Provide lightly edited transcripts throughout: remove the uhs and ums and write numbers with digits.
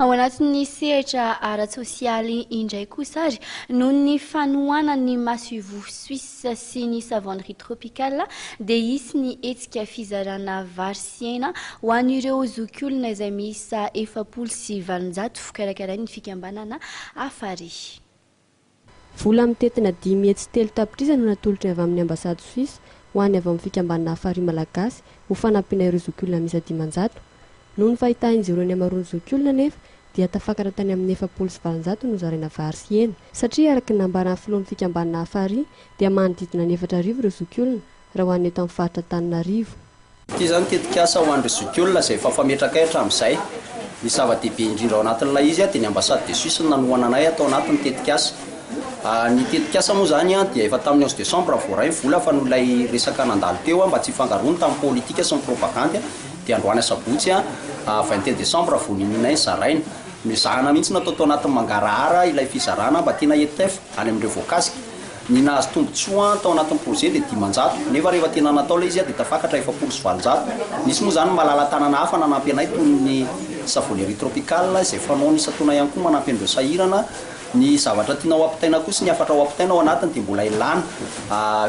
Ao anatin'ny sehatra ara-tsosialy indray kosa ary noho ny fanoana ny maso-ivo suisse sy ny savonnerie tropicale dia hisy ny hetsika fizarana vary sy hena ho an'ireo zokiolona izay miisa 700 fikarakaran'ny fikambanana afary. Vola mitetina 10 hetsy telo tapitrisa no natolotra avy amin'ny ambasady Suisse ho any avy amin'ny fikambanana afary malagasy ho fanampiana ireo zokiolona miisa 500. Noho ny fahitahin'izy ireo ny amaroan'ny zokiolona nefa dia tafakatra tany amin'ny 700 no zaraina vary sy hena satria araka ny nambaran'ny filohan'ny fikambanana afary dia manodidina ny 400 ireo zokiolona raha ho any eto amin'ny faritra Antananarivo. Ity zany tetika asa ho an'ireo zokiolona izay efa fametraka hatramin'izay. Ny zava-dehibe indrindra ao anatin'ilay izy dia ny ambasady de Suisse nanoana anay atao anatin'ny tetika asa. Ny tetika asa moa zany dia efa tamin'ny 11 décembre voaray vola fa nolay resaka nandalo teo mba tsy fangarony tamin'ny politika sy ny propagande dia androany sabotsy 21 décembre voninay zaraina. Mizahana mihitsy natao tao anatin'ny mangarahara ilay fizarana mba tena ETF any amin'ireo voakasika. Ny nahazo tombotsoa tao anatin'ny projet dia 500 nefa rehefa tena natao ilay izy dia tafakatra 700. Nisy moa zany malala tanana hafa nanampy anay toy ny savonnerie tropicale izay fanao ny satona ihany koa manampy an'ireo sahirana. Ny zavatra tiana ho ampitaina kosa ny afatra ho ampitaina ao anatiny dia mbola ilana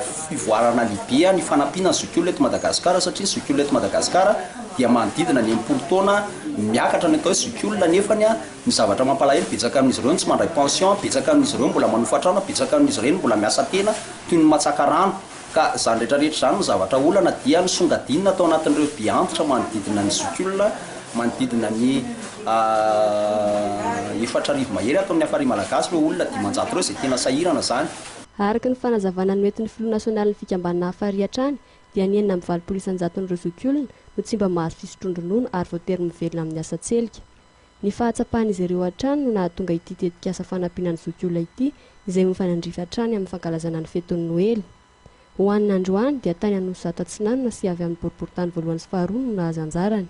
fivoarana lehibe ny fanampiana ny zokiolona eto Madagasikara satria ny zokiolona eto Madagasikara dia manodidina ny 80 taona miakatra ny atao hoe zokiolona nefany ny zavatra mampalahelo betsaka amin'izy ireo tsy mandray pension, betsaka amin'izy ireo mbola manofa trano, betsaka amin'izy ireo mbola miasa tena toy ny matsaka rano. Ka zany rehetrarehetra zany no zavatra olana dia ny songadinina atao anatin'ireo biantitra manodidina ny zokiolona, manodidina ny 400 mahery atao amin'ny afary malagasy ireo olona 500 ireo izay tena sahirana zany. Araka ny fanazavana noentin'ny filoha nasionaly ny fikambanana afary hatrany dia ny 9,700 n'ireo zokiolona no tsy mba mahazo fisotroan-dronono ary voatery mivelona amin'ny asa tselika. Ny fahatsapahan'izy ireo hatrany no nahatonga ity tetika asa fanampiana ny zokiolona ity izay mifanandrify hatrany amin'ny fankalazana ny fetin'ny Noely. Ho an'ny androany dia tany Anosy Zatatsinanana sy avy amin'ny boriboritany voalohany sy faharoa no nahazo anjarany.